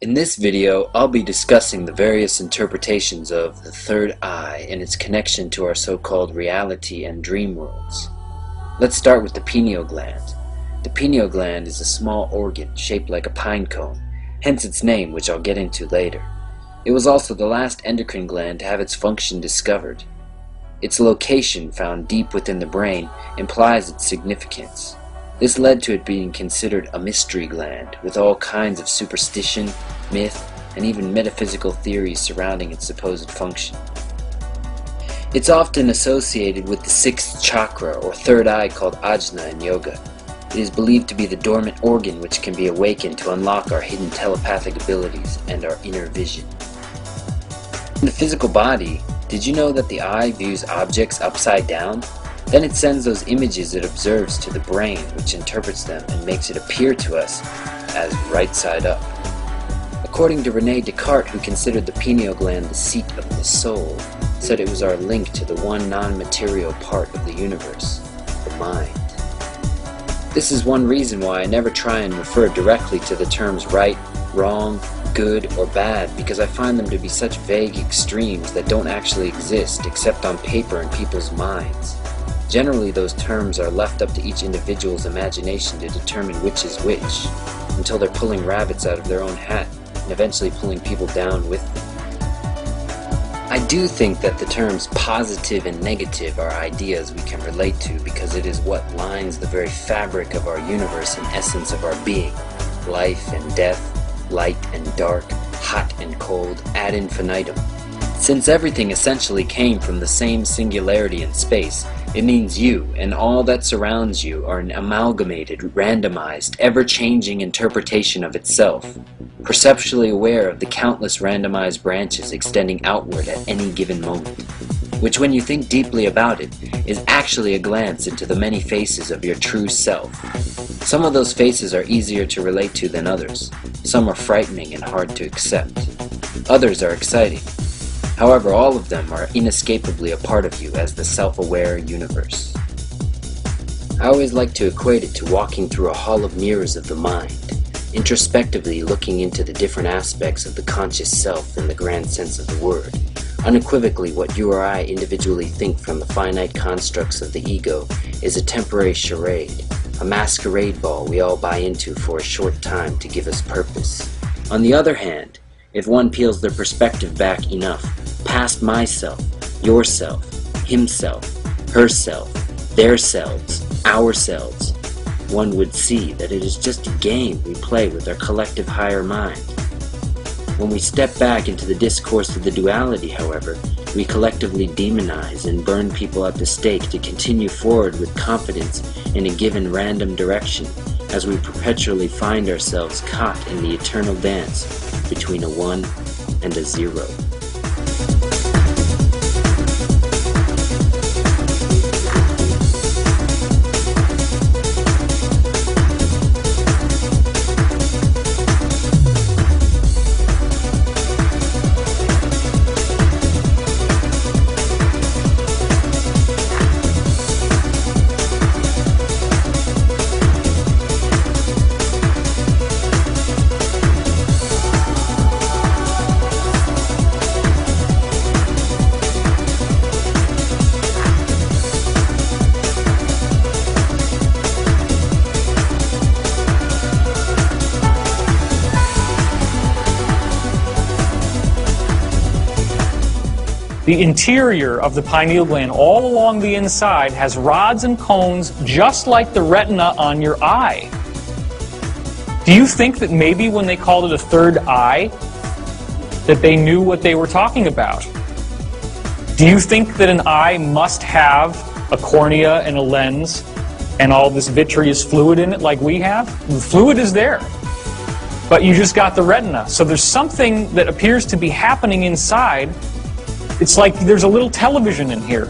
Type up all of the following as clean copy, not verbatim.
In this video, I'll be discussing the various interpretations of the third eye and its connection to our so-called reality and dream worlds. Let's start with the pineal gland. The pineal gland is a small organ shaped like a pine cone, hence its name, which I'll get into later. It was also the last endocrine gland to have its function discovered. Its location, found deep within the brain, implies its significance. This led to it being considered a mystery gland, with all kinds of superstition, myth, and even metaphysical theories surrounding its supposed function. It's often associated with the sixth chakra, or third eye, called ajna in yoga. It is believed to be the dormant organ which can be awakened to unlock our hidden telepathic abilities and our inner vision. In the physical body, did you know that the eye views objects upside down? Then it sends those images it observes to the brain, which interprets them and makes it appear to us as right side up. According to René Descartes, who considered the pineal gland the seat of the soul, said it was our link to the one non-material part of the universe, the mind. This is one reason why I never try and refer directly to the terms right, wrong, good, or bad, because I find them to be such vague extremes that don't actually exist except on paper in people's minds. Generally, those terms are left up to each individual's imagination to determine which is which, until they're pulling rabbits out of their own hat and eventually pulling people down with them. I do think that the terms positive and negative are ideas we can relate to because it is what lines the very fabric of our universe and essence of our being. Life and death, light and dark, hot and cold, ad infinitum. Since everything essentially came from the same singularity in space, it means you and all that surrounds you are an amalgamated, randomized, ever-changing interpretation of itself, perceptually aware of the countless randomized branches extending outward at any given moment, which when you think deeply about it, is actually a glance into the many faces of your true self. Some of those faces are easier to relate to than others. Some are frightening and hard to accept. Others are exciting. However, all of them are inescapably a part of you as the self-aware universe. I always like to equate it to walking through a hall of mirrors of the mind, introspectively looking into the different aspects of the conscious self in the grand sense of the word. Unequivocally, what you or I individually think from the finite constructs of the ego is a temporary charade, a masquerade ball we all buy into for a short time to give us purpose. On the other hand, if one peels their perspective back enough, past myself, yourself, himself, herself, their selves, ourselves, one would see that it is just a game we play with our collective higher mind. When we step back into the discourse of the duality, however, we collectively demonize and burn people at the stake to continue forward with confidence in a given random direction, as we perpetually find ourselves caught in the eternal dance between a 1 and a 0. The interior of the pineal gland, all along the inside, has rods and cones just like the retina on your eye. Do you think that maybe when they called it a third eye, that they knew what they were talking about? Do you think that an eye must have a cornea and a lens and all this vitreous fluid in it like we have? The fluid is there, but you just got the retina. So there's something that appears to be happening inside. It's like there's a little television in here,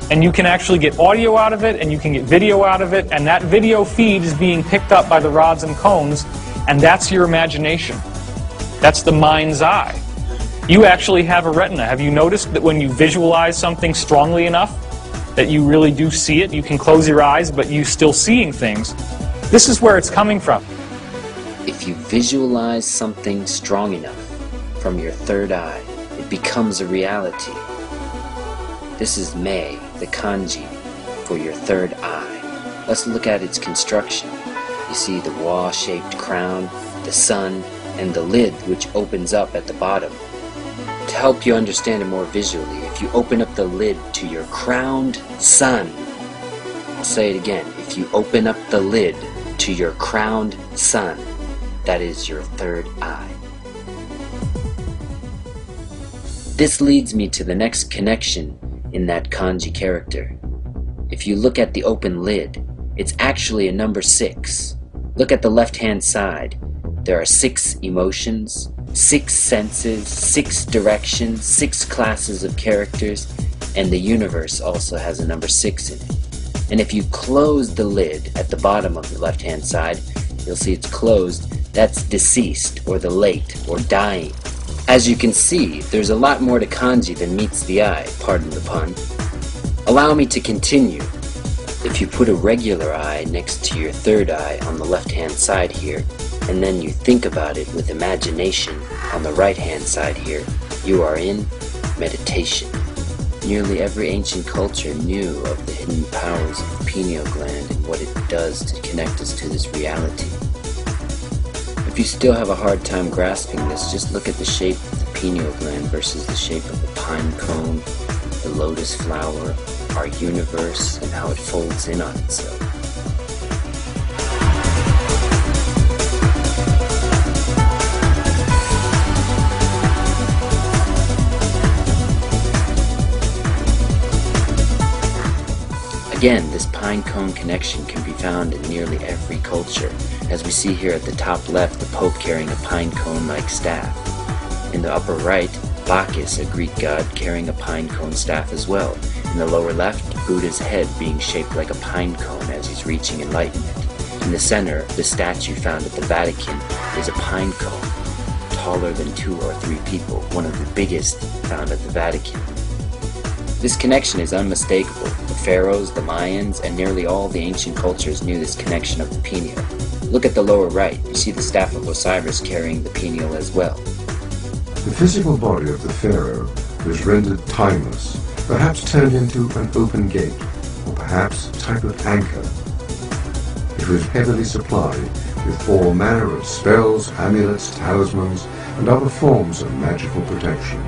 and you can actually get audio out of it, and you can get video out of it, and that video feed is being picked up by the rods and cones, and that's your imagination. That's the mind's eye. You actually have a retina. Have you noticed that when you visualize something strongly enough that you really do see it, you can close your eyes, but you're still seeing things? This is where it's coming from. If you visualize something strong enough from your third eye, it becomes a reality. This is Mei, the kanji, for your third eye. Let's look at its construction. You see the wa-shaped crown, the sun, and the lid which opens up at the bottom. To help you understand it more visually, if you open up the lid to your crowned sun, I'll say it again, if you open up the lid to your crowned sun, that is your third eye. This leads me to the next connection in that kanji character. If you look at the open lid, it's actually a number 6. Look at the left-hand side. There are 6 emotions, 6 senses, 6 directions, 6 classes of characters, and the universe also has a number 6 in it. And if you close the lid at the bottom of the left-hand side, you'll see it's closed. That's deceased, or the late, or dying. As you can see, there's a lot more to kanji than meets the eye, pardon the pun. Allow me to continue. If you put a regular eye next to your third eye on the left-hand side here, and then you think about it with imagination on the right-hand side here, you are in meditation. Nearly every ancient culture knew of the hidden powers of the pineal gland and what it does to connect us to this reality. If you still have a hard time grasping this, just look at the shape of the pineal gland versus the shape of the pine cone, the lotus flower, our universe, and how it folds in on itself. Again, this pine cone connection can be found in nearly every culture, as we see here at the top left, the Pope carrying a pine cone-like staff. In the upper right, Bacchus, a Greek god, carrying a pine cone staff as well. In the lower left, Buddha's head being shaped like a pine cone as he's reaching enlightenment. In the center, the statue found at the Vatican is a pine cone, taller than 2 or 3 people, one of the biggest found at the Vatican. This connection is unmistakable. The pharaohs, the Mayans, and nearly all the ancient cultures knew this connection of the pineal. Look at the lower right. You see the staff of Osiris carrying the pineal as well. The physical body of the pharaoh was rendered timeless, perhaps turned into an open gate, or perhaps a type of anchor. It was heavily supplied with all manner of spells, amulets, talismans, and other forms of magical protection.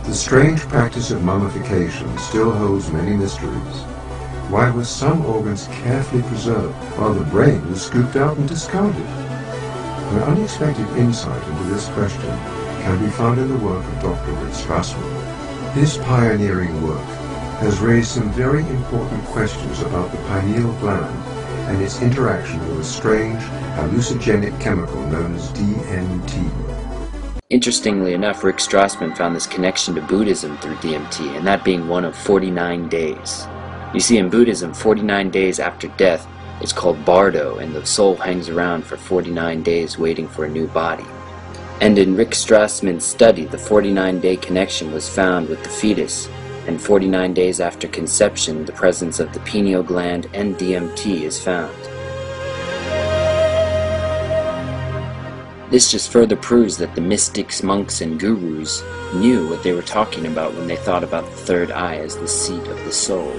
The strange practice of mummification still holds many mysteries. Why were some organs carefully preserved while the brain was scooped out and discarded? An unexpected insight into this question can be found in the work of Dr. Rick Strassman. His pioneering work has raised some very important questions about the pineal gland and its interaction with a strange hallucinogenic chemical known as DMT. Interestingly enough, Rick Strassman found this connection to Buddhism through DMT, and that being one of 49 days. You see, in Buddhism, 49 days after death, it's called bardo, and the soul hangs around for 49 days waiting for a new body. And in Rick Strassman's study, the 49-day connection was found with the fetus, and 49 days after conception, the presence of the pineal gland and DMT is found. This just further proves that the mystics, monks, and gurus knew what they were talking about when they thought about the third eye as the seat of the soul.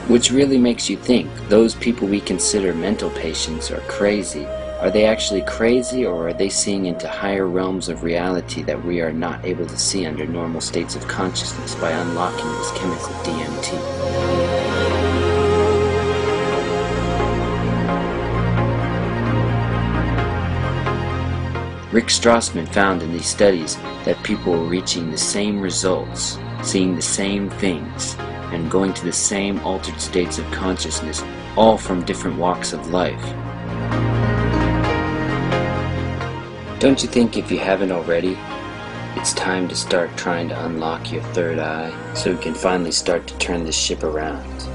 Which really makes you think, those people we consider mental patients are crazy. Are they actually crazy, or are they seeing into higher realms of reality that we are not able to see under normal states of consciousness by unlocking this chemical DMT? Rick Strassman found in these studies that people were reaching the same results, seeing the same things, and going to the same altered states of consciousness, all from different walks of life. Don't you think, if you haven't already, it's time to start trying to unlock your third eye so we can finally start to turn this ship around?